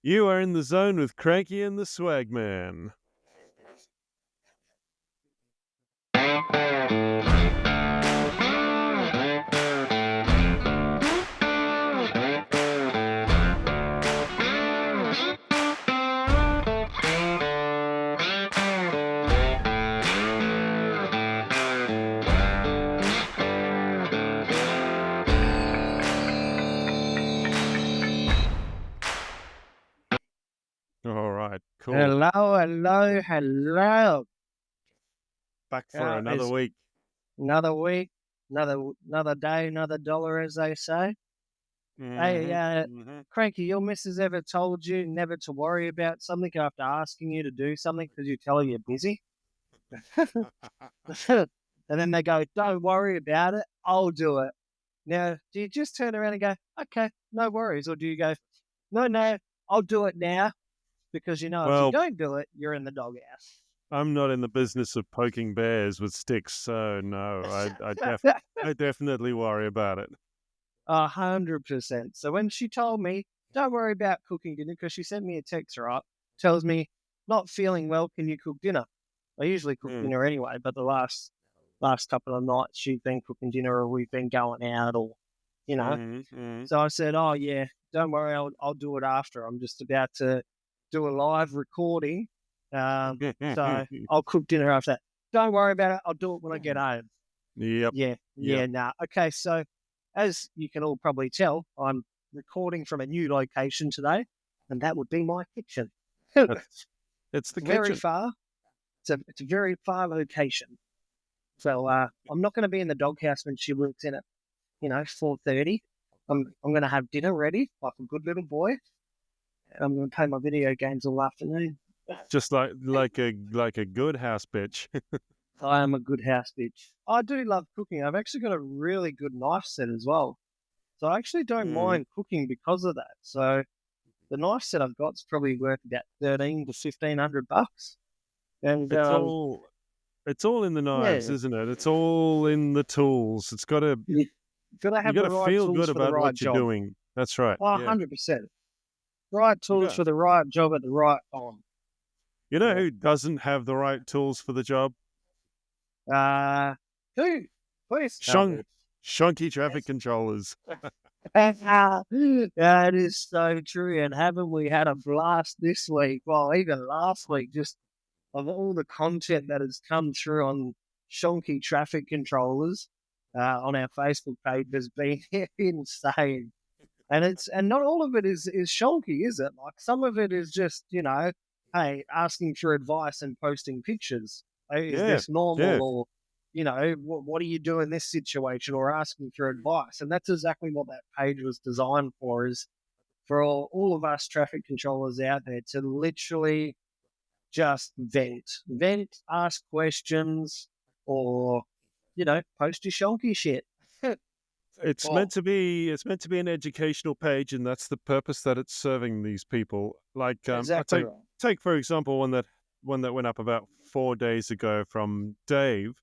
You are in the zone with Cranky and the Swag Man. All right, cool. Hello. Back for another It's week. another week, another day, another dollar, as they say. Hey, Mm-hmm. Cranky, your missus ever told you never to worry about something after asking you to do something because you tell her you're busy? And then they go, "Don't worry about it, I'll do it." Now, do you just turn around and go, "Okay, no worries," or do you go, "No, I'll do it now," because you know if you Well, don't do it, you're in the doghouse. I'm not in the business of poking bears with sticks, so no, I definitely worry about it. 100%. So when she told me, don't worry about cooking dinner, because she sent me a text, right? Tells me, not feeling well, can you cook dinner? I usually cook Mm. dinner anyway, but the last couple of nights she's been cooking dinner or we've been going out or, you know. Mm-hmm. So I said, oh yeah, don't worry, I'll do it after. I'm just about to do a live recording. So I'll cook dinner after that. Don't worry about it. I'll do it when I get home. Yep. Yeah, nah. Okay, so as you can all probably tell, I'm recording from a new location today, and that would be my kitchen. That's, it's the Very kitchen. far. It's a very far location. So I'm not going to be in the doghouse when she works in at 4:30. I'm going to have dinner ready like a good little boy. And I'm going to play my video games all afternoon. Just like a good house bitch. I am a good house bitch. I do love cooking. I've actually got a really good knife set as well. So I actually don't Mm. mind cooking because of that. So the knife set I've got's probably worth about 13 to 1500 bucks. And It's all it's all in the knives, yeah, isn't it? It's all in the tools. you gotta You have got the to right feel tools good for the about right what you're job. doing. That's right. Oh, Yeah. 100%. Right You tools got for the right job at the right time. You know Yeah. who doesn't have the right tools for the job? Uh, who? Please tell me. Shon- Shonky traffic controllers. That is so true. And haven't we had a blast this week? Well, even last week, just of all the content that has come through on shonky traffic controllers on our Facebook page has been insane. And not all of it is shonky, is it? Like some of it is just, hey, asking for advice and posting pictures. Hey, is Yeah, this normal? yeah. Or, what do you do in this situation? Or asking for advice. And that's exactly what that page was designed for, is for all of us traffic controllers out there to literally just vent, ask questions, or post your shonky shit. Oh, It's meant to be an educational page, and that's the purpose that it's serving these people. Like I exactly right. take for example one that went up about 4 days ago from Dave.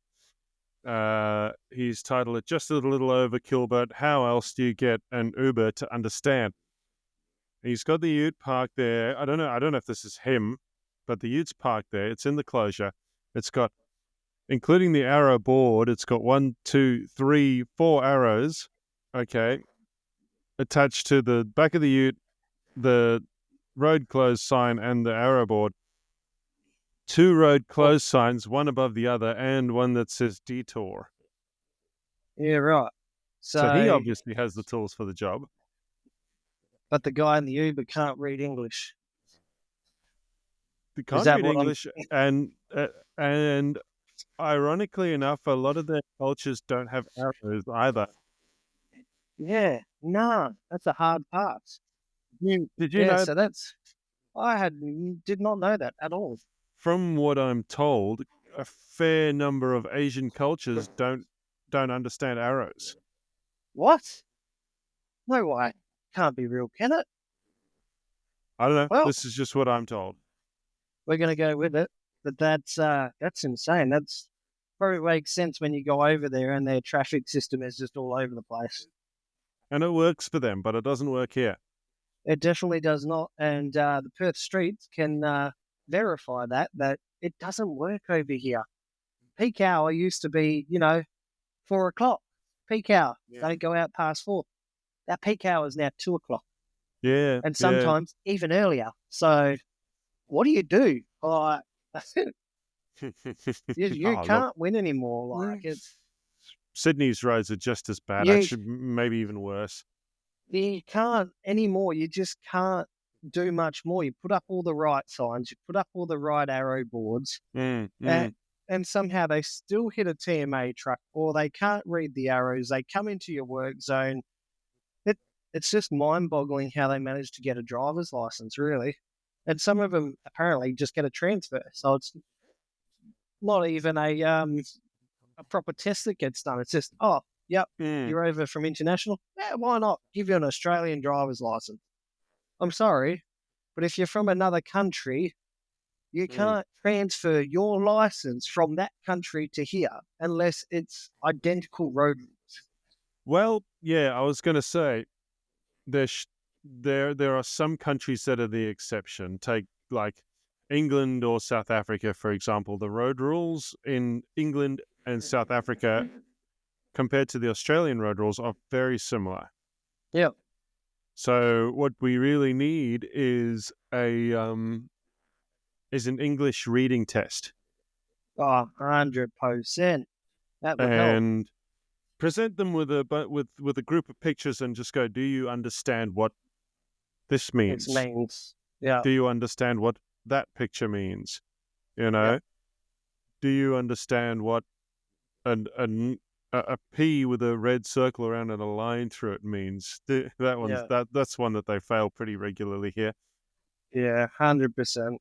He's titled it "Just a Little Overkill," but how else do you get an Uber to understand? He's got the Ute parked there. I don't know if this is him, but the Ute's parked there. It's in the closure. It's got, including the arrow board, it's got 4 arrows, okay, attached to the back of the Ute, the road closed sign, and the arrow board. 2 road Well, closed signs, one above the other, and one that says detour. yeah, right. So he So, obviously has the tools for the job. but the guy in the Uber can't read English. They Is can't that read what I'm? English, and ironically enough, a lot of their cultures don't have arrows either. Yeah, no, that's a hard part. Did you Yeah, know? so did not know that at all. From what I'm told, a fair number of Asian cultures don't understand arrows. What? No way. Can't be real, can it? I don't know. Well, This is just what I'm told. we're gonna go with it. But that's insane. That's probably makes sense when you go over there and their traffic system is just all over the place. And it works for them, but it doesn't work here. It definitely does not. And the Perth streets can verify that it doesn't work over here. Peak hour used to be, 4 o'clock. Peak hour. Yeah. Don't go out past 4. That peak hour is now 2 o'clock. Yeah, And yeah. sometimes even earlier. So what do you do? Like, you Oh, look, can't win anymore. Like it's Sydney's roads are just as bad, you actually, maybe even worse. you can't anymore. You just can't do much more. You put up all the right signs, you put up all the right arrow boards, Mm, and, mm. and somehow they still hit a TMA truck, or they can't read the arrows. They come into your work zone. It it's just mind boggling how they manage to get a driver's license, really. And some of them apparently just get a transfer. So it's not even a proper test that gets done. It's just, oh, yep, Mm. you're over from international. Yeah, why not? Give you an Australian driver's license. I'm sorry, but if you're from another country, you Mm. can't transfer your license from that country to here unless it's identical road rules. Well, yeah, I was going to say there are some countries that are the exception. Take like England or South Africa, for example. The road rules in England and South Africa compared to the Australian road rules are very similar. Yeah. So what we really need is an English reading test, Oh, 100%. That would help. and present them with a group of pictures and just go, do you understand what this It means? means, yeah, Do you understand what that picture means? You yeah, know, do you understand what a P with a red circle around and a line through it means? yeah, That's one that they fail pretty regularly here. yeah, 100%.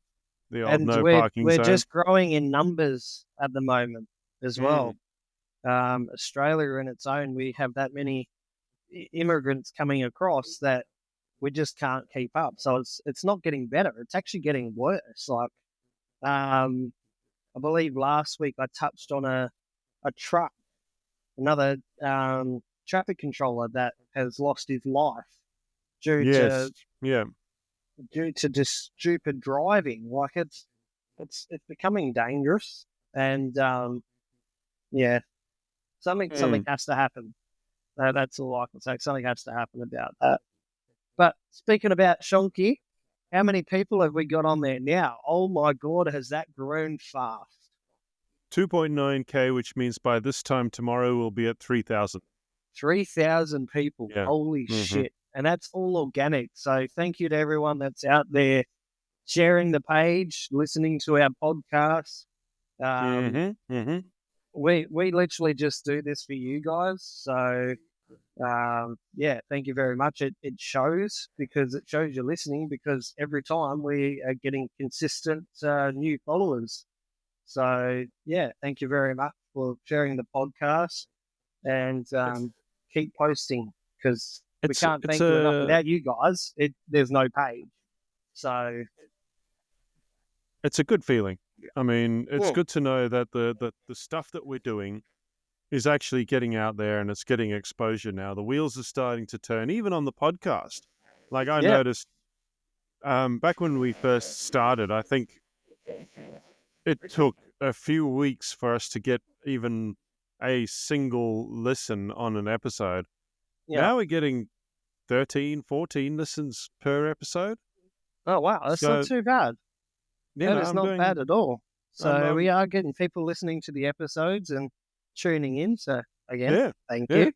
The old And no we're parking we're zone. just growing in numbers at the moment as well. Mm. Australia in its own, we have that many immigrants coming across that we just can't keep up. So it's not getting better. It's actually getting worse. Like I believe last week I touched on a truck, another traffic controller that has lost his life due Yes. to Yeah. just stupid driving. Like it's becoming dangerous, and yeah, something Mm. has to happen. That's all I can say. Something has to happen about that. But speaking about Shonky, how many people have we got on there now? Oh my God, has that grown fast? 2.9K, which means by this time tomorrow we'll be at 3,000. 3,000 people. Yeah. Holy Mm-hmm. shit. And that's all organic. So thank you to everyone that's out there sharing the page, listening to our podcast. Um, Mm-hmm. Mm-hmm. we literally just do this for you guys. So yeah, thank you very much. It shows because it shows you're listening because every time we are getting consistent new followers. So yeah, thank you very much for sharing the podcast and It's keep posting because we it's can't it's thank you enough. a Without you guys, there's no page. So it's a good feeling. I mean, it's yeah, good to know that the stuff that we're doing is actually getting out there and it's getting exposure now. The wheels are starting to turn, even on the podcast. Like I yeah, noticed back when we first started, I think it took a few weeks for us to get even a single listen on an episode. yeah. Now we're getting 13, 14 listens per episode. Oh wow, that's not So, too bad. That is I'm not bad doing, at all. So we I'm are getting people listening to the episodes and tuning in. So again, yeah, thank yeah. you.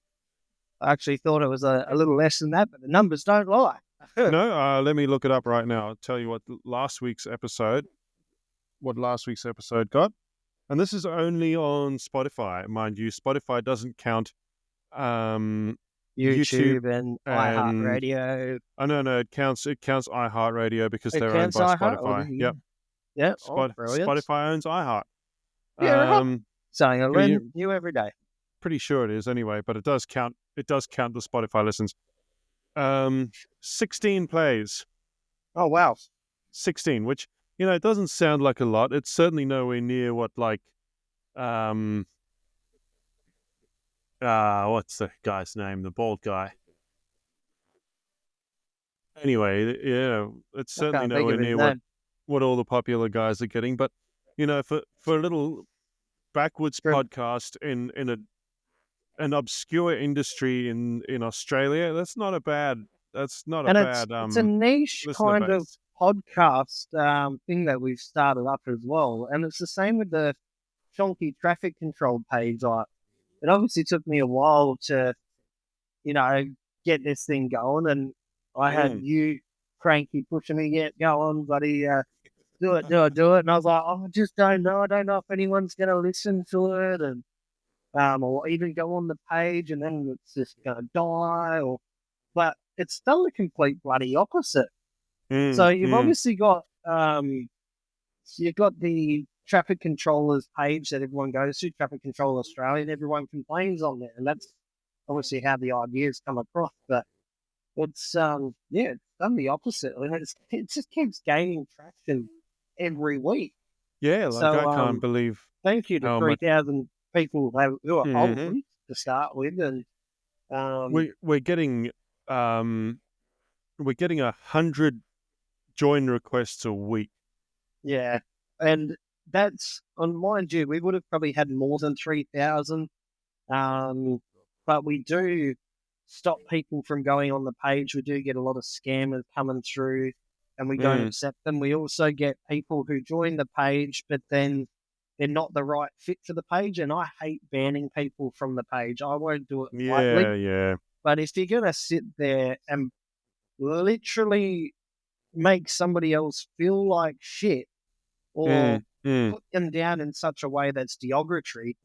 I actually thought it was a little less than that, but the numbers don't lie. No, let me look it up right now. I'll tell you what last week's episode got. And this is only on Spotify, mind you. Spotify doesn't count YouTube YouTube and and iHeartRadio. oh no, it counts iHeartRadio because It they're owned counts by iHeart. Oh, Spotify. Yep. yeah. Oh, brilliant. Spotify owns iHeart. Yeah, right. Um, Something I pretty learn new every day. pretty sure it is anyway, but it does count. It does count the Spotify listens. 16 plays, Oh, wow. 16, which it doesn't sound like a lot. It's certainly nowhere near what like um what's the guy's name? The bald guy. Anyway, yeah, it's I certainly can't think nowhere of his near name. what all the popular guys are getting. But for a little backwards True. podcast in an obscure industry in Australia, that's not a And bad it's a niche listener kind of base. podcast thing that we've started up as well. And it's the same with the Shonky traffic control page. It obviously took me a while to, you know, get this thing going. And I had Mm. you cranky pushing me, get going, buddy. Do it, do it, do it. And I was like, oh, I just don't know. I don't know if anyone's going to listen to it, and or even go on the page, and then it's just going to die. But it's done the complete bloody opposite. So Mm, you've mm. obviously got you've got the traffic controllers page that everyone goes to, Traffic Control Australia, and everyone complains on there, and that's obviously how the ideas come across. But it's yeah, it's done the opposite. I mean, it just keeps gaining traction every week. Yeah, like So I can't believe thank you to how much 3,000 people who are mhm. following to start with, and we um we're getting 100 join requests a week. yeah, and that's on mind you, we would have probably had more than 3,000. But we do stop people from going on the page. We do get a lot of scammers coming through, and we don't Mm. accept them. We also get people who join the page, but then they're not the right fit for the page. And I hate banning people from the page. I won't do it lightly. Yeah, yeah. But if you're going to sit there and literally make somebody else feel like shit, or Mm, mm. put them down in such a way that's derogatory,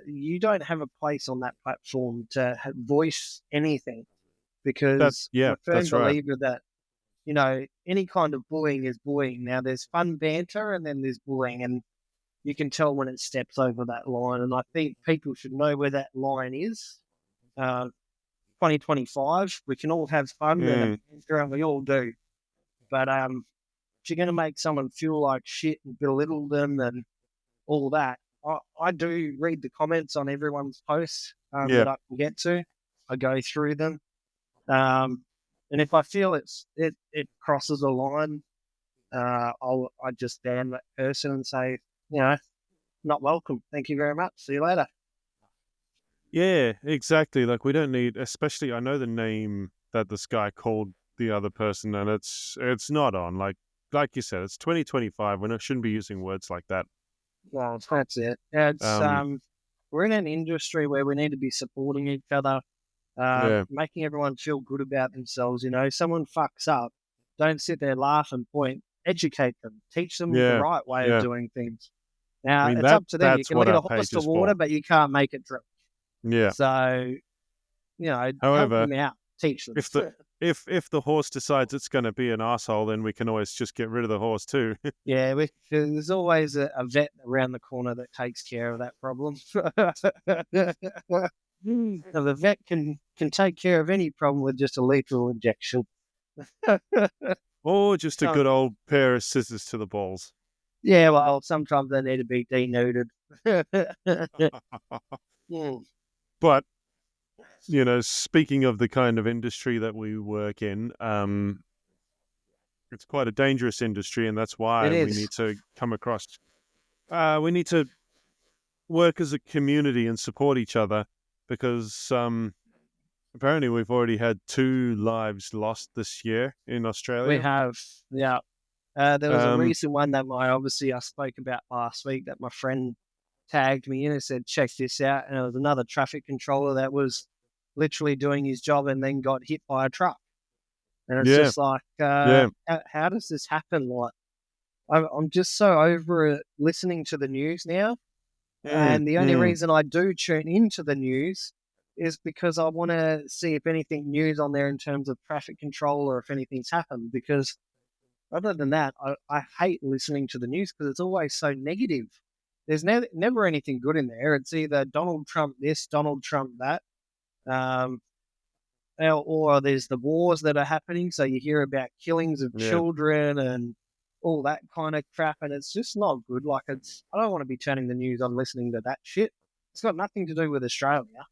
you don't have a place on that platform to voice anything, because I'm Yeah, a firm that's right. believer that, any kind of bullying is bullying. Now, there's fun banter and then there's bullying, and you can tell when it steps over that line. And I think people should know where that line is. Uh, 2025, we can all have fun and Mm. banter, and we all do. But if you're going to make someone feel like shit and belittle them and all that. I do read the comments on everyone's posts Yeah. that I can get to. I go through them, and if I feel it crosses a line, I just ban that person and say, not welcome. Thank you very much. See you later. Yeah, exactly. Like we don't need, especially I know the name that this guy called the other person, and it's not on. Like you said, it's 2025 when it shouldn't be using words like that. Well, that's it. It's Um, we're in an industry where we need to be supporting each other, yeah, making everyone feel good about themselves. Someone fucks up, don't sit there, laugh and point. Educate them, teach them the yeah, right way of yeah. doing things. I Now, mean it's up to them. You that's can what lead our a horse page to is water, for. but you can't make it drink. Yeah. So, help However, them out, teach them. if the if the horse decides it's going to be an asshole, then we can always just get rid of the horse too. Yeah, there's always a vet around the corner that takes care of that problem. So the vet can take care of any problem with just a lethal injection. Or just a So, good old pair of scissors to the balls. yeah, well, sometimes they need to be denuded. Mm, But speaking of the kind of industry that we work in, it's quite a dangerous industry, and that's why it we is. need to come across. We need to work as a community and support each other because apparently we've already had 2 lives lost this year in We Australia. have, yeah. There was a Um, recent one that I spoke about last week that my friend tagged me in and said, check this out. And it was another traffic controller that was literally doing his job and then got hit by a truck. And it's yeah, just like, yeah, how does this happen? Like, I'm just so over it listening to the news now. mm, And the only mm, reason I do tune into the news is because I want to see if anything new's on there in terms of traffic control or if anything's happened. Because other than that, I hate listening to the news because it's always so negative. There's never anything good in there. It's either Donald Trump this, Donald Trump that, um, or there's the wars that are happening. So you hear about killings of yeah. children and all that kind of crap, and it's just not good. Like I don't want to be turning the news on listening to that shit. It's got nothing to do with Australia.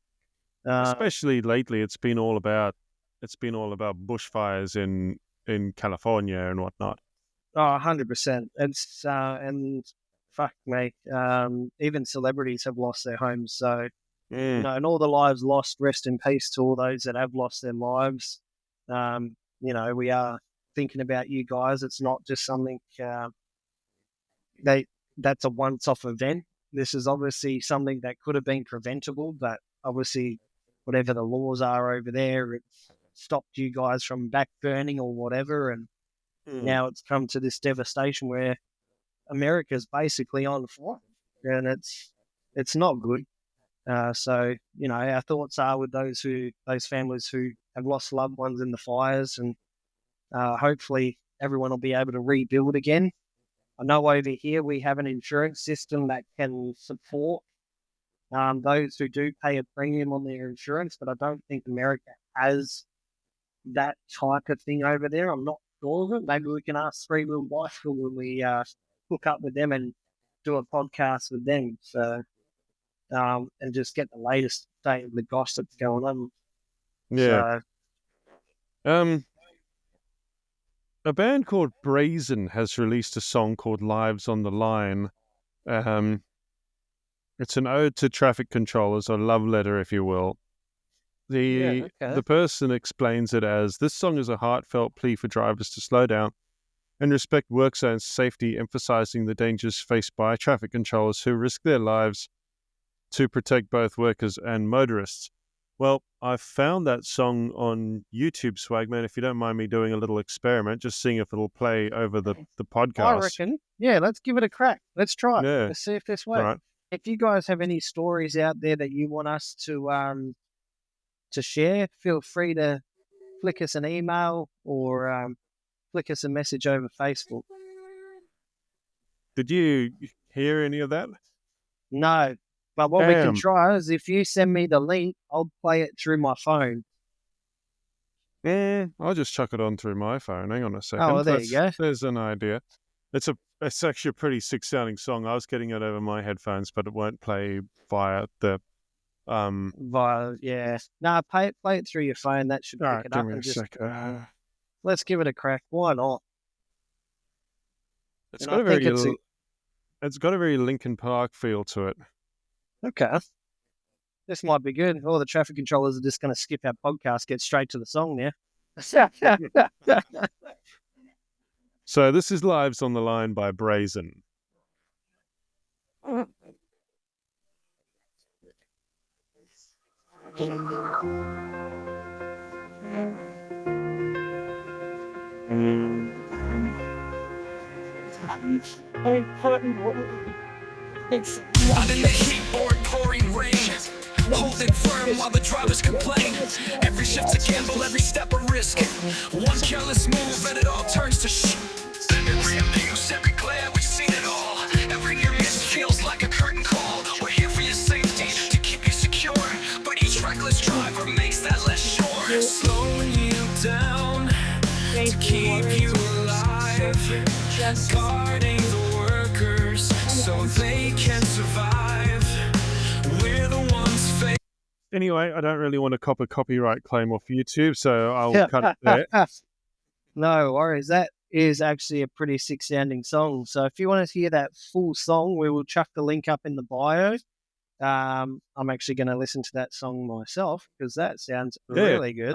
Uh, Especially lately, it's been all about. it's been all about bushfires in California and whatnot. Oh, 100%. It's and fuck me, even celebrities have lost their homes. So, Mm. and all the lives lost, rest in peace to all those that have lost their lives. We are thinking about you guys. It's not just something they that's a once-off event. This is obviously something that could have been preventable, but obviously, whatever the laws are over there, it stopped you guys from back burning or whatever, and Mm. now it's come to this devastation where America's basically on fire, and it's not good. So our thoughts are with those families who have lost loved ones in the fires, and hopefully everyone will be able to rebuild again. I know over here we have an insurance system that can support those who do pay a premium on their insurance, but I don't think America has that type of thing over there. I'm not sure of it. Maybe we can ask Three Wheel Bicycle when we hook up with them and do a podcast with them. So, and just get the latest state of the gossip going on. Yeah. So, A band called Brazen has released a song called Lives on the Line. It's an ode to traffic controllers, a love letter, if you will. The person explains it as, this song is a heartfelt plea for drivers to slow down and respect work zone safety, emphasizing the dangers faced by traffic controllers who risk their lives to protect both workers and motorists. Well, I found that song on YouTube, Swagman, if you don't mind me doing a little experiment, just seeing if it'll play over the podcast. I reckon, yeah, let's give it a crack. Let's try it. Yeah. Let's see if this works. Right. If you guys have any stories out there that you want us to share, feel free to flick us an email or flick us a message over Facebook. Did you hear any of that? No, but what we can try is if you send me the link, I'll play it through my phone. I'll just chuck it on through my phone. Hang on a second. Oh, well, there you go. There's an idea. It's actually a pretty sick sounding song. I was getting it over my headphones, but it won't play via the yeah. No, play it through your phone. That should pick it up. Give me a sec. Let's give it a crack. Why not? It's got a very Linkin Park feel to it. Okay. This might be good. All the traffic controllers are just going to skip our podcast, get straight to the song now. So this is Lives on the Line by Brazen. Out in the heat or pouring rain, holding firm while the drivers complain. Every shift's a gamble, every step a risk. One careless move and it all turns to shit. Every abuse, every glare, we've seen it all. Every near miss feels like a curtain call. We're here for your safety, to keep you secure, but each reckless driver makes that less sure. Slowing you down to keep you alive, guarding the workers so they can survive. We're the ones facing. Anyway, I don't really want to cop a copyright claim off YouTube, so I'll cut it there. No worries. That is actually a pretty sick sounding song. So if you want to hear that full song, we will chuck the link up in the bio. I'm actually going to listen to that song myself because that sounds really good.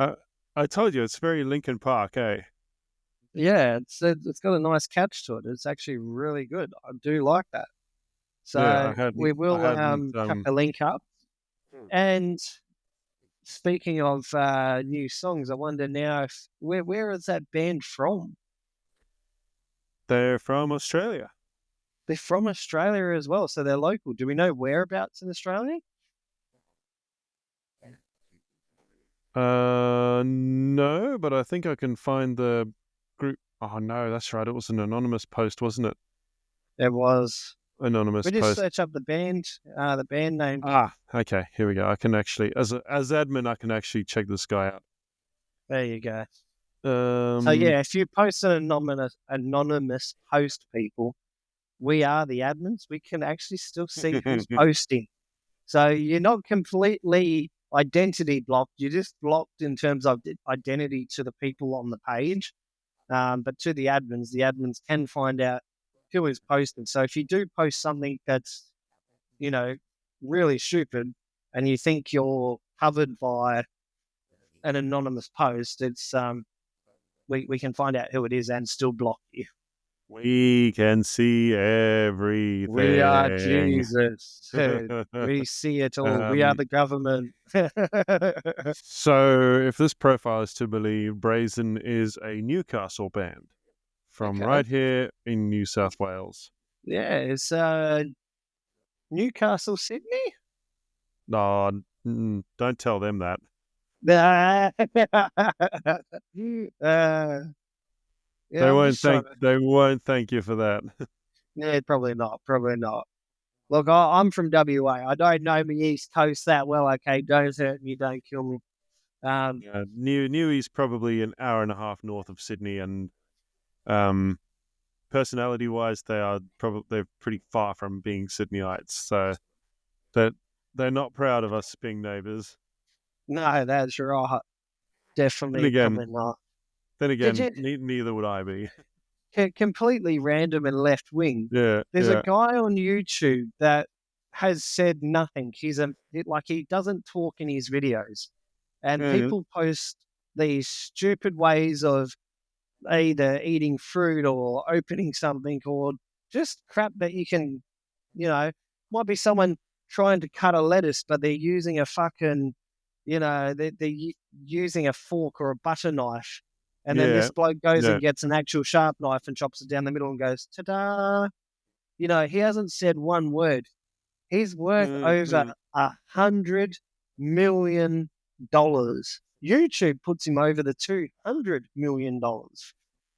I told you, it's very Linkin Park, eh? Yeah, it's got a nice catch to it. It's actually really good. I do like that. So we will chuck the link up. And speaking of new songs, I wonder now where is that band from? They're from Australia. They're from Australia as well, so they're local. Do we know whereabouts in Australia? No, but I think I can find the group. Oh no, that's right. It was an anonymous post, wasn't it? It was anonymous post. We just search up the band name. Okay, here we go. I can actually, as admin, I can actually check this guy out. There you go. So yeah, if you post an anonymous post, people, we are the admins. We can actually still see who's posting. So you're not completely identity blocked. You're just blocked in terms of identity to the people on the page. But to the admins can find out who is posted. So if you do post something that's, really stupid and you think you're covered by an anonymous post, it's we can find out who it is and still block you. We can see everything. We are Jesus. We see it all. We are the government. So if this profile is to believe, Brazen is a Newcastle band from right here in New South Wales. Yeah, it's Newcastle, Sydney. No, don't tell them that. They won't thank you for that. Yeah, probably not. Look, I'm from WA. I don't know the East Coast that well. Okay, don't hurt me, don't kill me. Newy's probably an hour and a half north of Sydney, and personality-wise, they're pretty far from being Sydneyites. So that they're not proud of us being neighbours. No, that's right. Definitely, probably not. Then again, neither would I be. Completely random and left wing. Yeah, there's a guy on YouTube that has said nothing. He doesn't talk in his videos, and people post these stupid ways of either eating fruit or opening something or just crap that you can, might be someone trying to cut a lettuce, but they're using a fucking, they're using a fork or a butter knife. And then this bloke goes and gets an actual sharp knife and chops it down the middle and goes, ta-da. He hasn't said one word. He's worth over $100 million. YouTube puts him over the $200 million.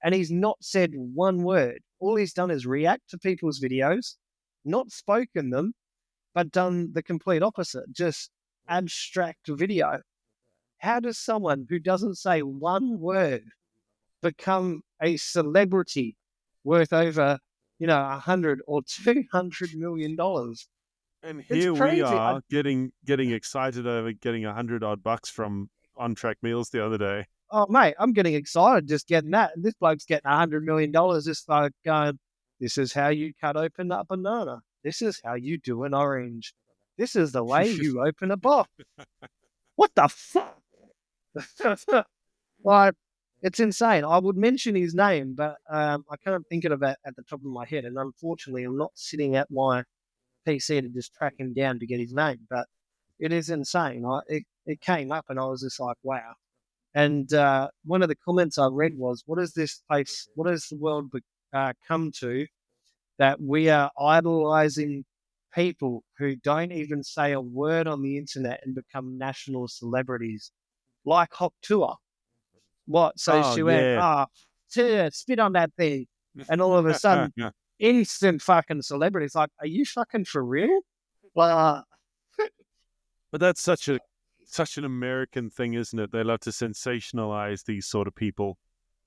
And he's not said one word. All he's done is react to people's videos, not spoken them, but done the complete opposite, just abstract video. How does someone who doesn't say one word become a celebrity worth over, $100 or $200 million? And here we are getting excited over getting $100 from On Track Meals the other day. Oh, mate, I'm getting excited just getting that. And this bloke's getting $100 million just like going, this is how you cut open a banana. This is how you do an orange. This is the way you open a box. What the fuck? Like, it's insane. I would mention his name, but I can't think of it at the top of my head. And unfortunately, I'm not sitting at my PC to just track him down to get his name. But it is insane. It came up and I was just like, wow. And one of the comments I read was, what is this place, what has the world come to that we are idolizing people who don't even say a word on the internet and become national celebrities, like Hawk Tour. What? So she went, spit on that thing. And all of a sudden, instant fucking celebrity. It's like, are you fucking for real? But that's such an American thing, isn't it? They love to sensationalize these sort of people.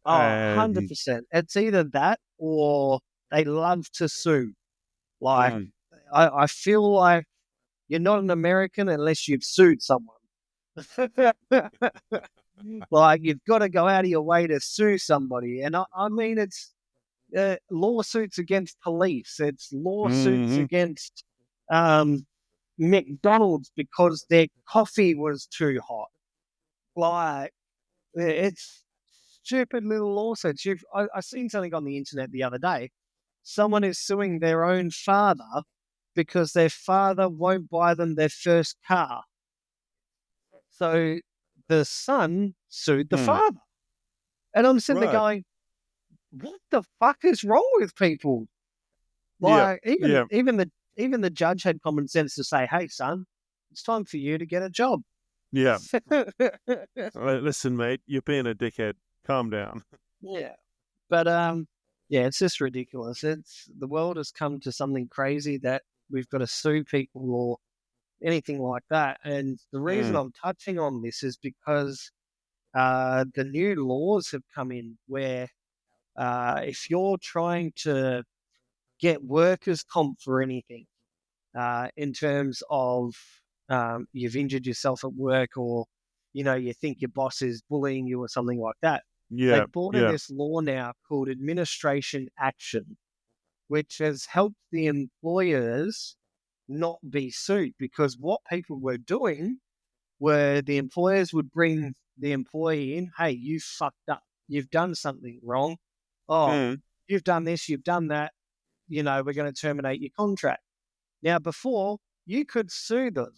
Oh, 100%. It's either that or they love to sue. Like, I feel like you're not an American unless you've sued someone. Like, you've got to go out of your way to sue somebody. And I mean, it's lawsuits against police. It's lawsuits against McDonald's because their coffee was too hot. Like, it's stupid little lawsuits. I seen something on the internet the other day. Someone is suing their own father because their father won't buy them their first car. So the son sued the father. And I'm sitting there going, what the fuck is wrong with people? Like, even the judge had common sense to say, hey, son, it's time for you to get a job. Yeah. Listen, mate, you're being a dickhead. Calm down. Yeah. But, it's just ridiculous. The world has come to something crazy that we've got to sue people or anything like that. And the reason I'm touching on this is because the new laws have come in where if you're trying to get workers' comp for anything, in terms of you've injured yourself at work, or you think your boss is bullying you or something like that. Yeah. They've brought in this law now called administration action, which has helped the employers not be sued, because what people were doing were the employers would bring the employee in. Hey, you fucked up. You've done something wrong. Oh, you've done this, you've done that. We're going to terminate your contract. Now, before, you could sue them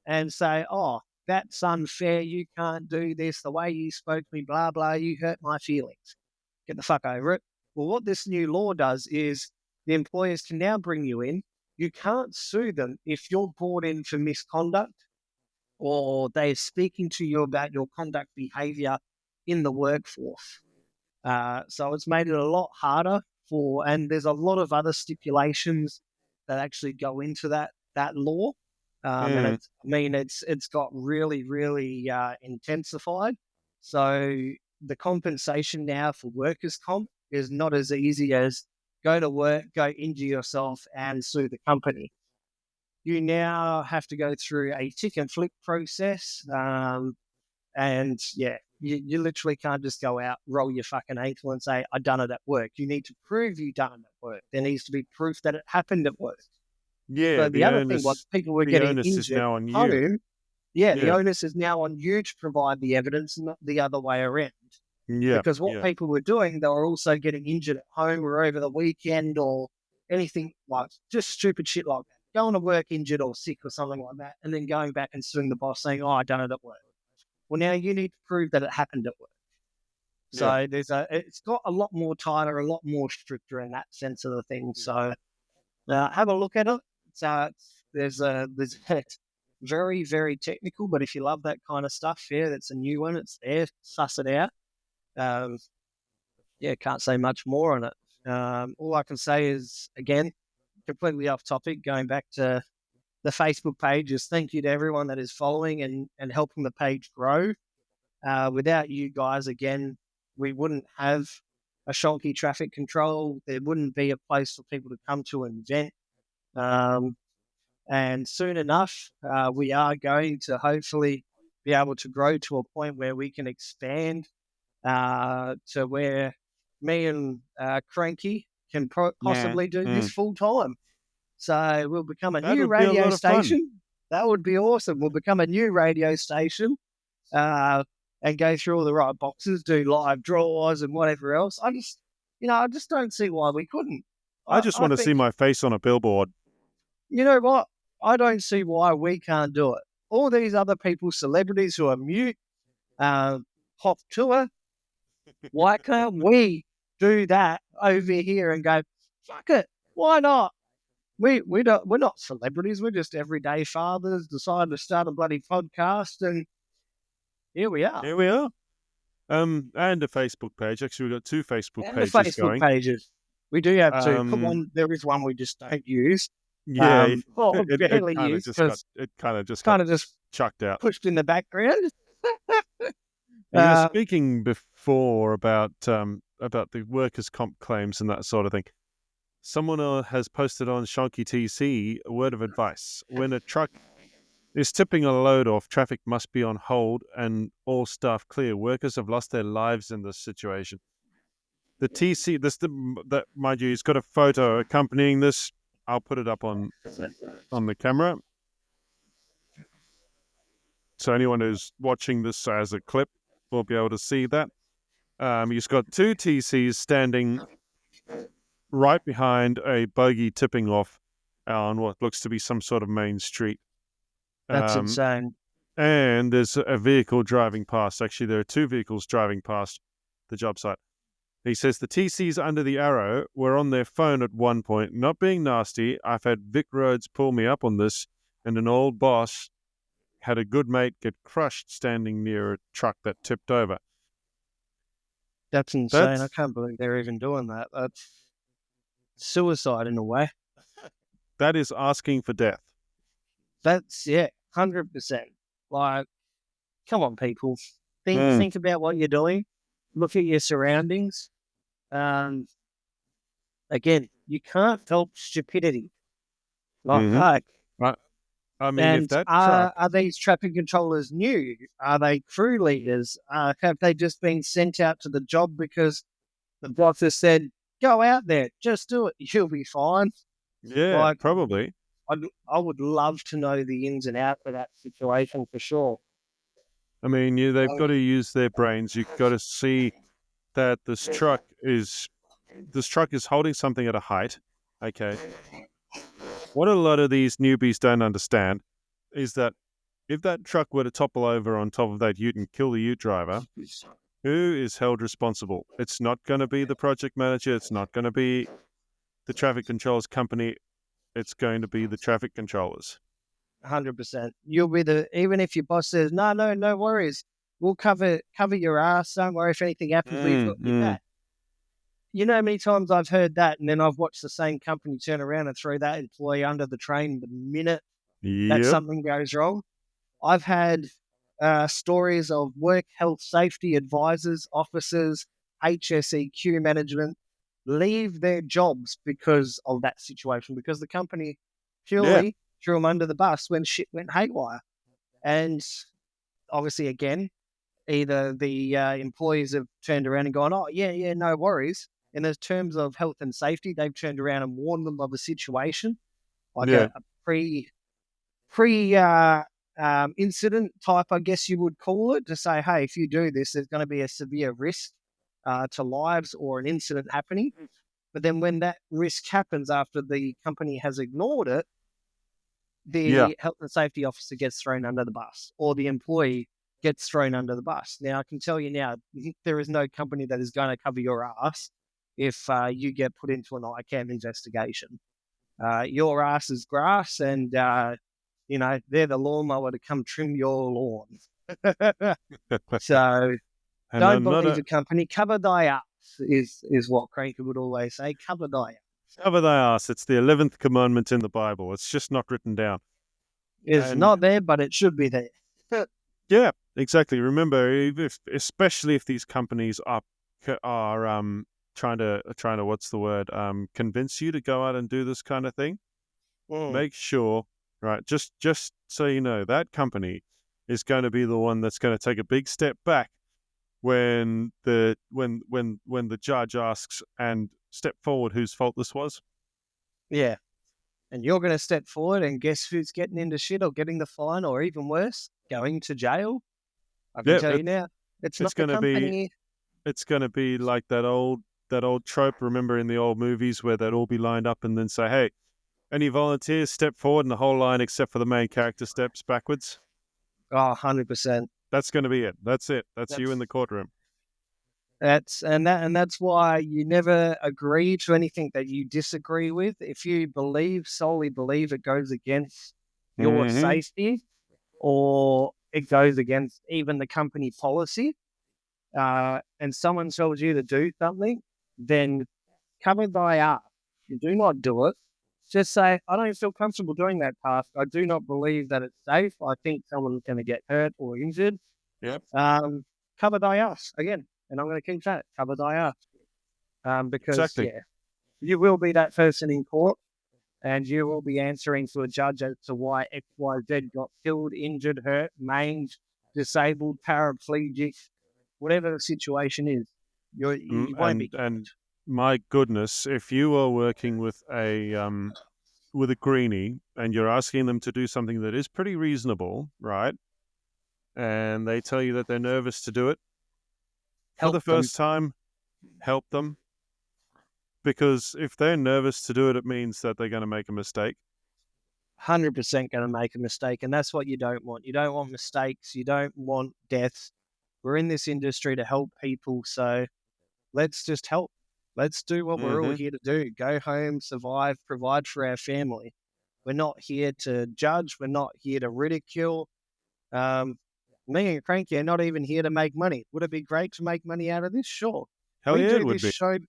and say, oh, that's unfair. You can't do this. The way you spoke to me, blah, blah, you hurt my feelings. Get the fuck over it. Well, what this new law does is the employers can now bring you in. You can't sue them if you're brought in for misconduct, or they're speaking to you about your conduct behavior in the workforce. So it's made it a lot harder and there's a lot of other stipulations that actually go into that law. And it's got really, really intensified. So the compensation now for workers' comp is not as easy as go to work, go injure yourself and sue the company. You now have to go through a tick and flick process. And yeah, you literally can't just go out, roll your fucking ankle and say, I done it at work. You need to prove you done it at work. There needs to be proof that it happened at work. Yeah. So the other thing was people were getting injured now on at home. you. Yeah, the onus is now on you to provide the evidence, not the other way around. Yeah. Because what people were doing, they were also getting injured at home or over the weekend or anything, like just stupid shit like that. Going to work injured or sick or something like that, and then going back and suing the boss saying, oh, I done it at work. Well, now you need to prove that it happened at work. So it's got a lot more tighter, a lot more stricter in that sense of the thing. So have a look at it. So there's it's very, very technical, but if you love that kind of stuff, that's a new one. It's there, suss it out. Can't say much more on it. All I can say is, again, completely off topic, going back to the Facebook page, is thank you to everyone that is following and helping the page grow. Without you guys, again, we wouldn't have a shonky traffic control. There wouldn't be a place for people to come to and vent. And soon enough, we are going to hopefully be able to grow to a point where we can expand to where me and Cranky can possibly do this full time. So we'll become a new radio station. That would be awesome. We'll become a new radio station and go through all the right boxes, do live draws and whatever else. I just don't see why we couldn't. I just want to see my face on a billboard. You know what? I don't see why we can't do it. All these other people, celebrities who are mute, pop tour, why can't we do that over here and go, fuck it, why not? We're not celebrities, we're just everyday fathers, decided to start a bloody podcast, and here we are. Here we are. And a Facebook page. Actually, we've got two Facebook pages the Facebook going. pages. We do have two. There is one we just don't use. Yeah, barely used because it kind of just chucked out, pushed in the background. You were speaking before about the workers' comp claims and that sort of thing. Someone has posted on Shonky TC a word of advice: when a truck is tipping a load off, traffic must be on hold and all staff clear. Workers have lost their lives in this situation. The TC, that mind you, he's got a photo accompanying this. I'll put it up on the camera. So anyone who's watching this as a clip will be able to see that. He's got two TCs standing right behind a buggy tipping off on what looks to be some sort of main street. That's insane. And there's a vehicle driving past. Actually, there are two vehicles driving past the job site. He says the TCs under the arrow were on their phone at one point. Not being nasty, I've had Vic Roads pull me up on this, and an old boss had a good mate get crushed standing near a truck that tipped over. That's insane. I can't believe they're even doing that. That's suicide in a way. That is asking for death. That's, 100%. Like, come on, people. Think about what you're doing. Look at your surroundings. Again, you can't help stupidity. Like, Right. I mean, if And that truck, are these traffic controllers new? Are they crew leaders? Have they just been sent out to the job because the boss has said, go out there, just do it, you'll be fine? yeah, Like, probably. I would love to know the ins and outs of that situation for sure. I mean, they've got to use their brains. You've got to see that this truck is holding something at a height. Okay. What a lot of these newbies don't understand is that if that truck were to topple over on top of that ute and kill the ute driver, who is held responsible? It's not going to be the project manager. It's not going to be the traffic controls company. It's going to be the traffic controllers. 100%. You'll be even if your boss says, no worries. We'll cover your ass. Don't worry if anything happens, we've got your back. You know how many times I've heard that, and then I've watched the same company turn around and throw that employee under the train the minute that something goes wrong. I've had stories of work health safety advisors, officers, HSEQ management leave their jobs because of that situation, because the company purely threw them under the bus when shit went haywire. And obviously, again, either the employees have turned around and gone, oh, yeah, no worries. In the terms of health and safety, they've turned around and warned them of a situation, like a pre incident type, I guess you would call it, to say, hey, if you do this, there's going to be a severe risk to lives or an incident happening. But then when that risk happens after the company has ignored it, the health and safety officer gets thrown under the bus, or the employee gets thrown under the bus. Now, I can tell you now, there is no company that is going to cover your ass if you get put into an ICAM investigation. Your ass is grass, and they're the lawnmower to come trim your lawn. So don't believe a company. Cover thy ass is what Cranker would always say. Cover thy ass. Cover thy ass. It's the 11th commandment in the Bible. It's just not written down. It's not there, but it should be there. Yeah, exactly. Remember, especially if these companies are trying to what's the word, convince you to go out and do this kind of thing, make sure, right, just so you know, that company is going to be the one that's going to take a big step back when the judge asks and step forward whose fault this was. Yeah. And you're going to step forward, and guess who's getting into shit or getting the fine, or even worse, going to jail? I can tell you now, it's not the company. It's going to be like that old trope. Remember in the old movies where they'd all be lined up and then say, "Hey, any volunteers, step forward," and the whole line except for the main character steps backwards. Oh, 100%. That's going to be it. That's it. That's you in the courtroom. That's why you never agree to anything that you disagree with. If you solely believe it goes against your safety, or it goes against even the company policy, and someone tells you to do something, then cover thy ass. You do not do it. Just say, I don't feel comfortable doing that task. I do not believe that it's safe. I think someone's going to get hurt or injured. Yep. Cover thy ass again. And I'm going to keep that, cover thy ass. Because, you will be that person in court, and you will be answering to a judge as to why XYZ got killed, injured, hurt, maimed, disabled, paraplegic, whatever the situation is. You won't be. And my goodness, if you are working with a greenie and you're asking them to do something that is pretty reasonable, right? And they tell you that they're nervous to do it, for the first time, help them. Because if they're nervous to do it, it means that they're going to make a mistake. 100% going to make a mistake. And that's what you don't want. You don't want mistakes. You don't want deaths. We're in this industry to help people. So let's just help. Let's do what we're all here to do. Go home, survive, provide for our family. We're not here to judge. We're not here to ridicule. Me and Cranky are not even here to make money. Would it be great to make money out of this? Sure. Hell yeah, it would be. Show,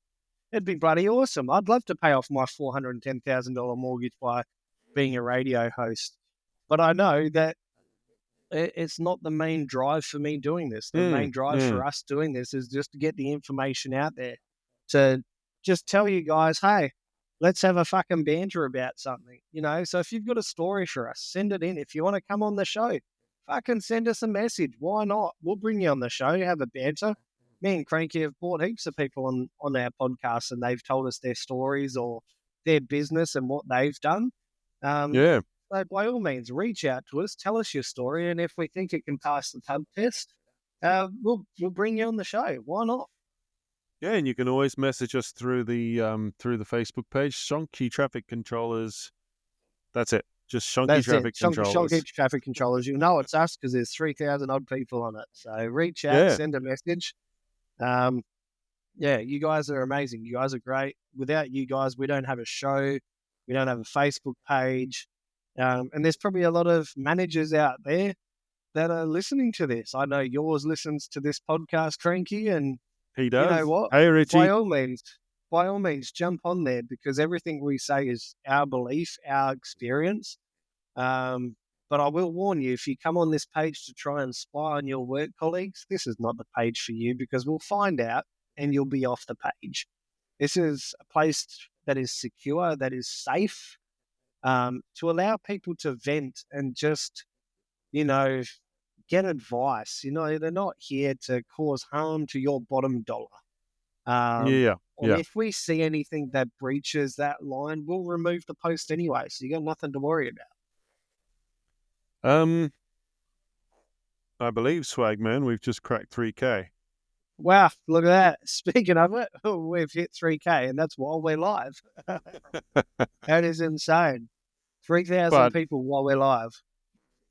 it'd be bloody awesome. I'd love to pay off my $410,000 mortgage by being a radio host. But I know that it's not the main drive for me doing this. The main drive for us doing this is just to get the information out there, to just tell you guys, hey, let's have a fucking banter about something, you know? So if you've got a story for us, send it in. If you want to come on the show, fucking send us a message. Why not? We'll bring you on the show, have a banter. Me and Cranky have brought heaps of people on our podcast and they've told us their stories or their business and what they've done. Yeah. So by all means, reach out to us, tell us your story, and if we think it can pass the pub test, we'll bring you on the show. Why not? Yeah, and you can always message us through the Facebook page, Shonky Traffic Controllers. That's it. Just Shonky That's Traffic it. Controllers. Shonky Traffic Controllers. You know it's us because there's 3,000 odd people on it. So reach out, send a message. Yeah, you guys are amazing. You guys are great. Without you guys, we don't have a show. We don't have a Facebook page. And there's probably a lot of managers out there that are listening to this. I know yours listens to this podcast, Cranky, and he does. You know what? Hey, Richie. By all means, jump on there because everything we say is our belief, our experience. But I will warn you, if you come on this page to try and spy on your work colleagues, this is not the page for you because we'll find out and you'll be off the page. This is a place that is secure, that is safe, to allow people to vent and just, you know, get advice. You know, they're not here to cause harm to your bottom dollar. If we see anything that breaches that line, we'll remove the post anyway. So you got nothing to worry about. I believe, Swagman, we've just cracked 3K. Wow, look at that. Speaking of it, we've hit 3K, and that's while we're live. That is insane. 3,000 people while we're live.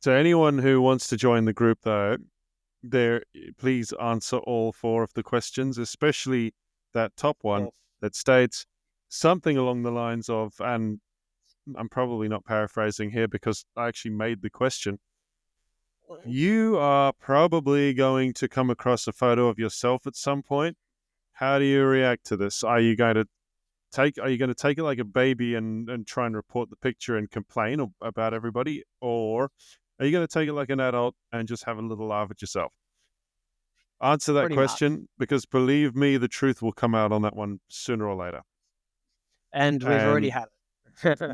So anyone who wants to join the group, though, please answer all 4 of the questions, especially that top one that states something along the lines of, and I'm probably not paraphrasing here because I actually made the question. You are probably going to come across a photo of yourself at some point. How do you react to this? Are you going to take it like a baby and try and report the picture and complain about everybody? Or are you going to take it like an adult and just have a little laugh at yourself? Answer that question because believe me, the truth will come out on that one sooner or later. And we've already had it.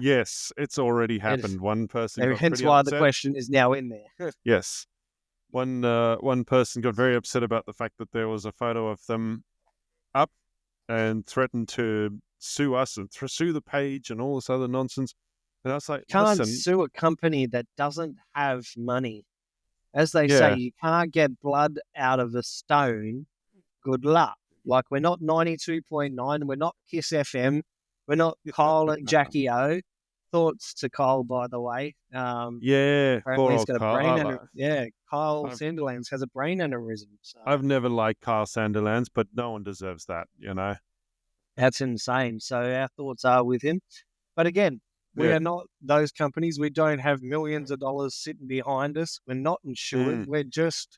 Yes, it's already happened. One person got hence pretty why upset. The question is now in there. Yes. One person got very upset about the fact that there was a photo of them up and threatened to sue us and sue the page and all this other nonsense. And I was like, can't sue a company that doesn't have money. As they say, you can't get blood out of a stone. Good luck. Like, we're not 92.9, we're not Kiss FM, we're not Kyle and Jackie O. Thoughts to Kyle, by the way. Poor old Kyle. Kyle Sanderlands has a brain aneurysm. So. I've never liked Kyle Sanderlands, but no one deserves that, you know. That's insane. So our thoughts are with him. But again, we are not those companies. We don't have millions of dollars sitting behind us. We're not insured. We're just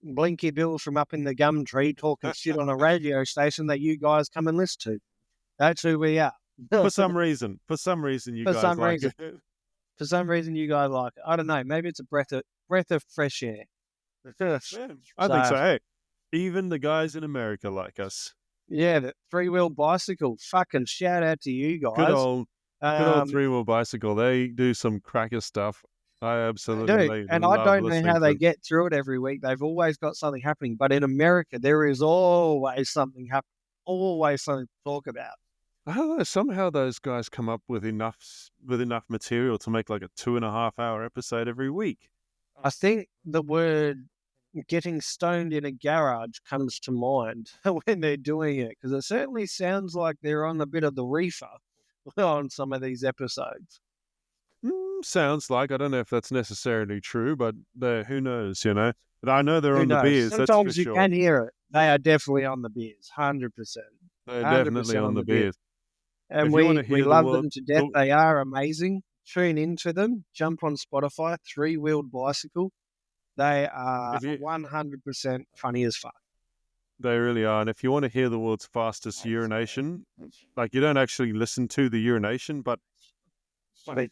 Blinky Bill from up in the gum tree talking shit on a radio station that you guys come and listen to. That's who we are. For some reason you guys like it. For some reason you guys like it. I don't know. Maybe it's a breath of fresh air. I think so. Hey, even the guys in America like us. Yeah, the 3-wheel bicycle. Fucking shout out to you guys. Good old 3-wheel bicycle. They do some cracker stustuff. I absolutely and I don't know how they get through it every week. They've always got something happening. But in America, there is always something happening. Always something to talk about. I don't know. Somehow those guys come up with enough material to make like a 2.5-hour episode every week. I think the word getting stoned in a garage comes to mind when they're doing it, because it certainly sounds like they're on a bit of the reefer on some of these episodes. Sounds like. I don't know if that's necessarily true, but who knows, you know? But I know they're Who on knows? the beers. Sometimes that's for you sure. can hear it. They are definitely on the beers, 100%. They're definitely on the beers. And we love them to death. They are amazing. Tune into them. Jump on Spotify. 3-wheeled bicycle. They are 100% funny as fuck. They really are. And if you want to hear the world's fastest urination, like, you don't actually listen to the urination, but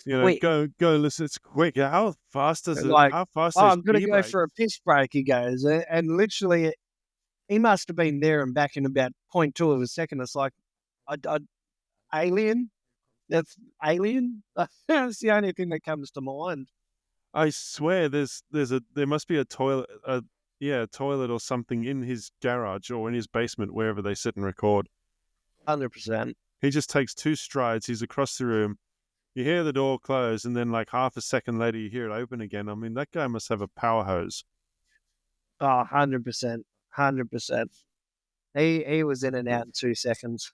you know, go listen. It's quick. How fast is it? Like, how fast? I'm going to go for a piss break. He goes, and literally, he must have been there and back in about 0.2 of a second. It's like, alien. That's alien. That's the only thing that comes to mind. I swear, there must be a toilet, a toilet or something in his garage or in his basement, wherever they sit and record. 100%. He just takes 2 strides. He's across the room. You hear the door close, and then like half a second later, you hear it open again. I mean, that guy must have a power hose. Oh, 100%. 100%. He was in and out in 2 seconds.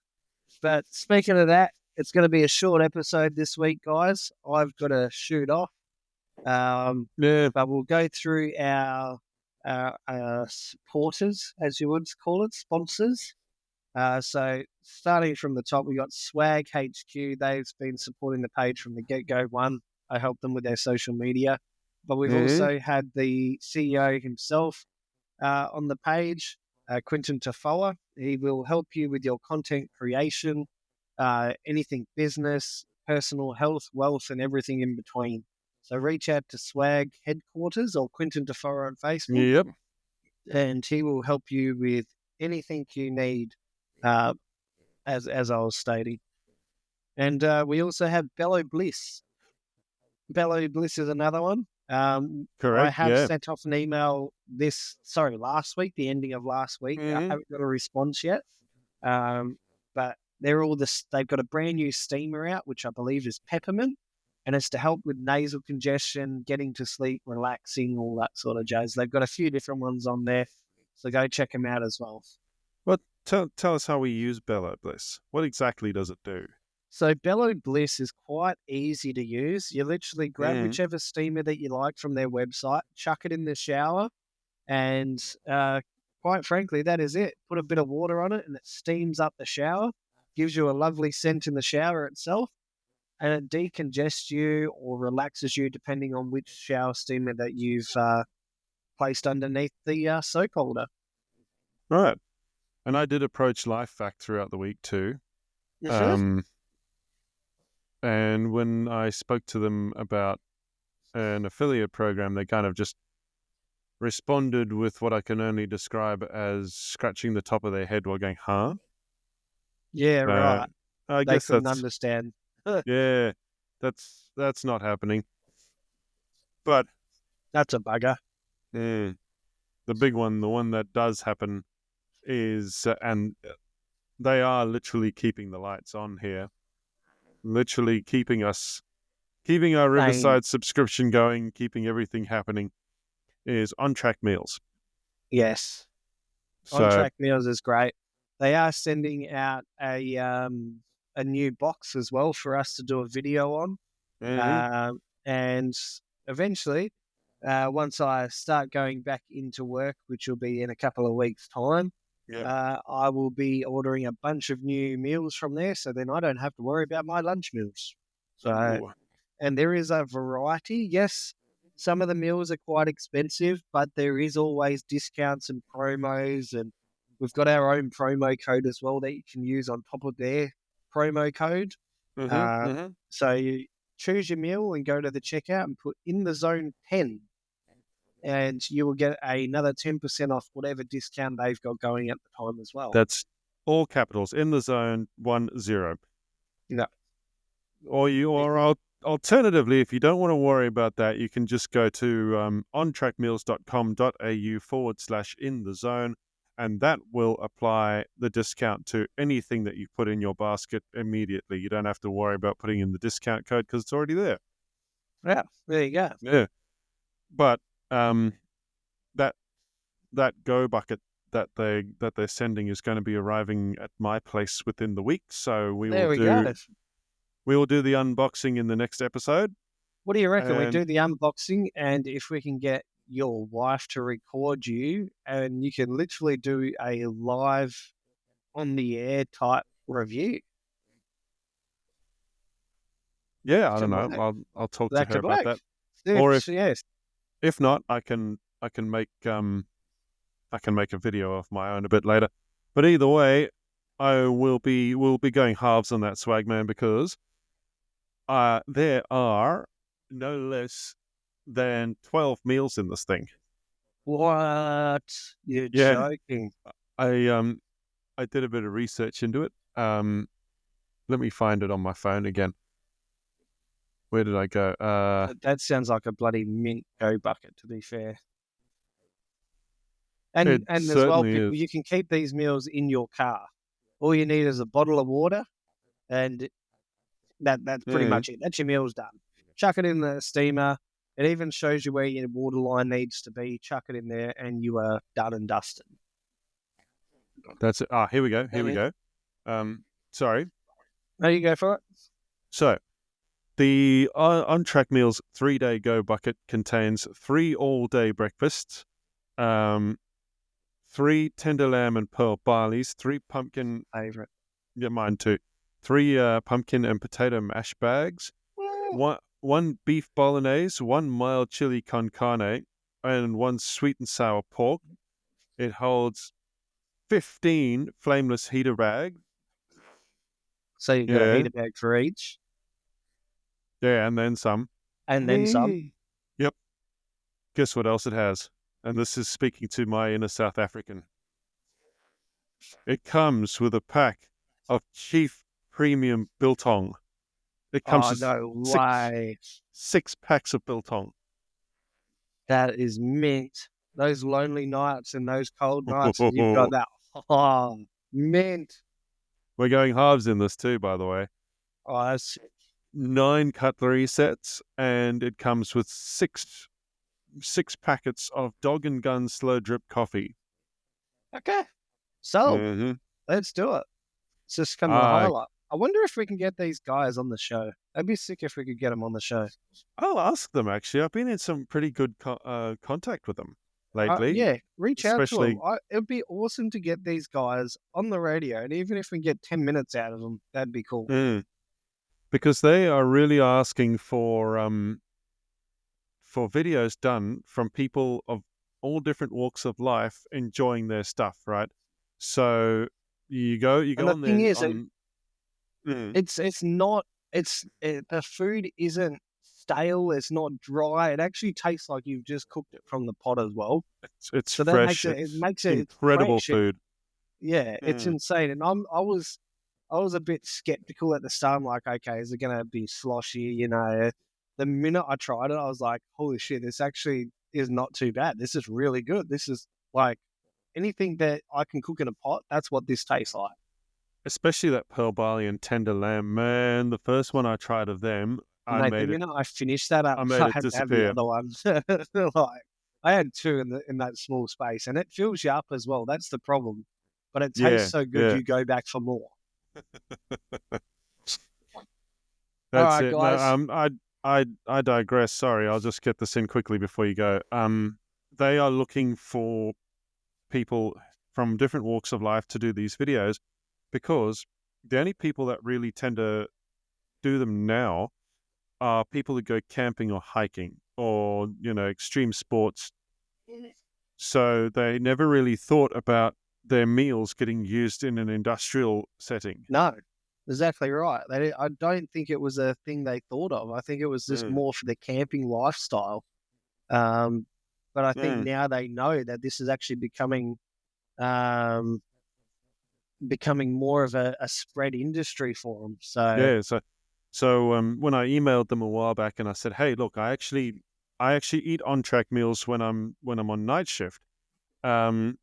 But speaking of that, it's going to be a short episode this week, guys. I've got to shoot off. Yeah. But we'll go through our supporters, as you would call it, sponsors. So starting from the top, we got Swag HQ. They've been supporting the page from the get-go one. I helped them with their social media. But we've also had the CEO himself on the page, Quinton Tafoa. He will help you with your content creation, anything business, personal health, wealth, and everything in between. So reach out to Swag Headquarters or Quinton Tafoa on Facebook. Yep. And he will help you with anything you need, as I was stating. And we also have Bello Bliss. Bello Bliss is another one. Correct. I have sent off an email last week, the ending of last week. I haven't got a response yet. But they've got a brand new steamer out, which I believe is peppermint, and it's to help with nasal congestion, getting to sleep, relaxing, all that sort of jazz. They've got a few different ones on there, so go check them out as well. Well, tell us how we use Bello Bliss. What exactly does it do? So Bello Bliss is quite easy to use. You literally grab whichever steamer that you like from their website, chuck it in the shower, and quite frankly, that is it. Put a bit of water on it, and it steams up the shower, gives you a lovely scent in the shower itself, and it decongests you or relaxes you depending on which shower steamer that you've placed underneath the soak holder. Right. And I did approach LifeVac throughout the week too. And when I spoke to them about an affiliate program, they kind of just responded with what I can only describe as scratching the top of their head while going, huh? Yeah, right. I They guess couldn't that's understand. yeah, that's not happening. But That's a bugger. the big one, the one that does happen is, and they are literally keeping the lights on here, literally keeping our Riverside subscription going, keeping everything happening, is On Track Meals. Yes. So, On Track Meals is great. They are sending out a new box as well for us to do a video on. And eventually, once I start going back into work, which will be in a couple of weeks' time, I will be ordering a bunch of new meals from there, so then I don't have to worry about my lunch meals. So, and there is a variety. Yes, some of the meals are quite expensive, but there is always discounts and promos, and we've got our own promo code as well that you can use on top of their promo code. So you choose your meal and go to the checkout and put in the zone 10, and you will get another 10% off whatever discount they've got going at the time as well. That's all capitals, in the zone 10. Yeah. Or alternatively, if you don't want to worry about that, you can just go to ontrackmeals.com.au/in the zone, and that will apply the discount to anything that you put in your basket immediately. You don't have to worry about putting in the discount code because it's already there. Yeah, there you go. Yeah. But that Go bucket that they're sending is going to be arriving at my place within the week, so we will do the unboxing in the next episode. What do you reckon? We do the unboxing, and if we can get your wife to record you, and you can literally do a live on the air type review. Yeah, I don't know. I'll talk to her about that. Or if not, I can make a video of my own a bit later. But either way, we'll be going halves on that, Swagman, because there are no less than 12 meals in this thing. What? You're joking. I did a bit of research into it. Let me find it on my phone again. Where did I go? That sounds like a bloody mint go bucket, to be fair. And It as well, certainly people, is. you can keep these meals in your car. All you need is a bottle of water, and that's pretty much it. That's your meals done. Chuck it in the steamer. It even shows you where your water line needs to be. Chuck it in there, and you are done and dusted. That's it. Here we go. Here we go. Sorry. There you go for it. So, the On Track Meals 3-day go bucket contains 3 all-day breakfasts, 3 tender lamb and pearl barleys, 3 pumpkin. Favorite. Yeah, mine too. 3 pumpkin and potato mash bags, one beef bolognese, 1 mild chili con carne, and 1 sweet and sour pork. It holds 15 flameless heater bags. So you've got a heater bag for each. Yeah, and then some. And then some. Yep. Guess what else it has? And this is speaking to my inner South African. It comes with a pack of Chief Premium Biltong. It comes with no way. 6 packs of Biltong. That is mint. Those lonely nights and those cold nights, and you've got that. Oh, mint. We're going halves in this too, by the way. Oh, that's 9 cutlery sets, and it comes with 6 packets of Dog and Gun slow drip coffee. okay. So let's do it. It's just come to the highlight. I wonder if we can get these guys on the show. It'd be sick if we could get them on the show. I'll ask them, actually. I've been in some pretty good contact with them lately. Yeah, reach out to them. It'd be awesome to get these guys on the radio, and even if we get 10 minutes out of them, that'd be cool. Because they are really asking for videos done from people of all different walks of life enjoying their stuff, right? So you go and on the thing there. The food isn't stale. It's not dry. It actually tastes like you've just cooked it from the pot as well. It's so fresh. It makes it incredible fresh. food. It's insane. And I was a bit skeptical at the start. I'm like, okay, is it going to be sloshy? You know, the minute I tried it, I was like, holy shit, this actually is not too bad. This is really good. This is like anything that I can cook in a pot. That's what this tastes like. Especially that pearl barley and tender lamb. Man, the first one I tried of them, I finished that up. I made it disappear. The other one. Like, I had 2 in that small space, and it fills you up as well. That's the problem. But it tastes so good, you go back for more. That's it. Guys. No, I digress. Sorry, I'll just get this in quickly before you go. They are looking for people from different walks of life to do these videos, because the only people that really tend to do them now are people who go camping or hiking or, extreme sports. So they never really thought about their meals getting used in an industrial setting. No, exactly right. I don't think it was a thing they thought of. I think it was just more for the camping lifestyle. But I think now they know that this is actually becoming more of a spread industry for them. So yeah, so when I emailed them a while back and I said, hey, look, I actually eat on track meals when I'm on night shift. I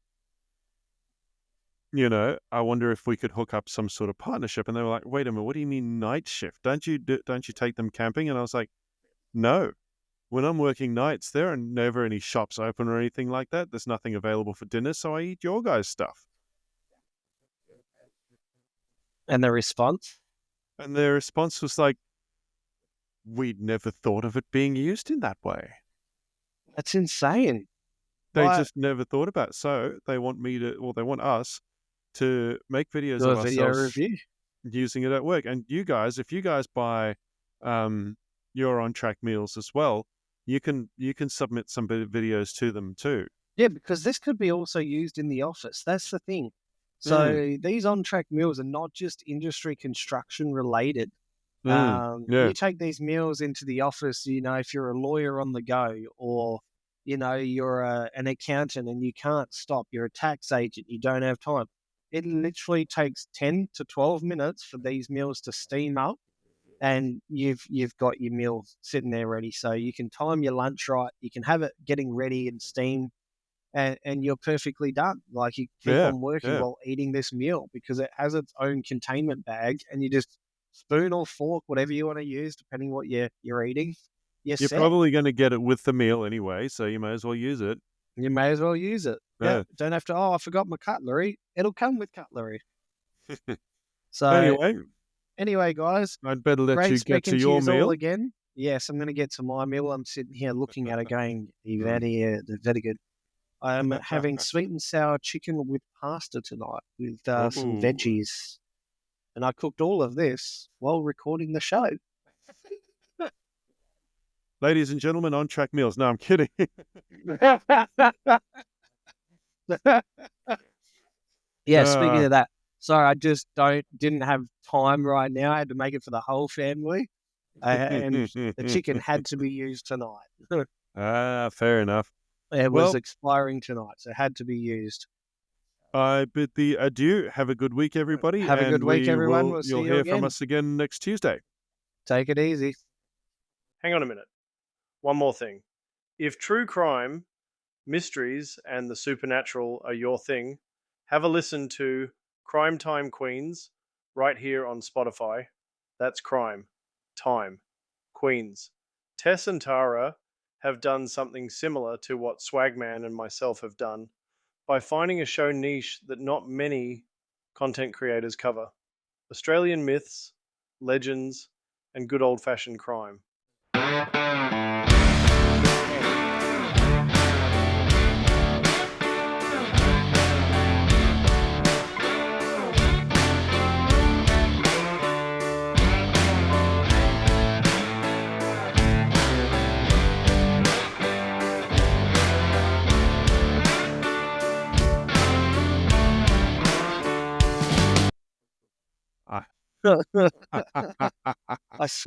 wonder if we could hook up some sort of partnership. And they were like, wait a minute, what do you mean night shift? Don't you take them camping? And I was like, no. When I'm working nights, there are never any shops open or anything like that. There's nothing available for dinner, so I eat your guys' stuff. And the response? And their response was like, we'd never thought of it being used in that way. That's insane. They just never thought about it. So they want us to make videos of ourselves using it at work. And you guys, if you guys buy your On Track meals as well, you can submit some videos to them too. Yeah, because this could be also used in the office. That's the thing. So these On Track meals are not just industry construction related. You take these meals into the office, if you're a lawyer on the go, or, you're an accountant and you can't stop, you're a tax agent, you don't have time. it literally takes 10 to 12 minutes for these meals to steam up, and you've got your meal sitting there ready. So you can time your lunch right. You can have it getting ready and steam, and you're perfectly done. Like, you keep Yeah, on working yeah. while eating this meal because it has its own containment bag, and you just spoon or fork, whatever you want to use, depending what you're eating. You're You're set. probably going to get it with the meal anyway, so you may as well use it. You may as well use it. Yeah. Yeah. Don't have to, oh, I forgot my cutlery. It'll come with cutlery. So Anyway, guys, I'd better let great you get speaking to to your you all meal. again. Yes, I'm going to get to my meal. I'm sitting here looking at it going, very, very good. I'm having sweet and sour chicken with pasta tonight with some Ooh. veggies. And I cooked all of this while recording the show. Ladies and gentlemen, on track meals. No, I'm kidding. Yeah, speaking of that, sorry, I just didn't have time right now. I had to make it for the whole family. And the chicken had to be used tonight. Fair enough. It was expiring tonight, so it had to be used. I bid thee adieu. Have a good week, everybody. Have a good week, everyone. We'll see you'll you hear again. from us again next Tuesday. Take it easy. Hang on a minute. One more thing. If true crime, mysteries, and the supernatural are your thing, have a listen to Crime Time Queens right here on Spotify. That's Crime Time Queens. Tess and Tara have done something similar to what Swagman and myself have done by finding a show niche that not many content creators cover: Australian myths, legends, and good old-fashioned crime. I swear.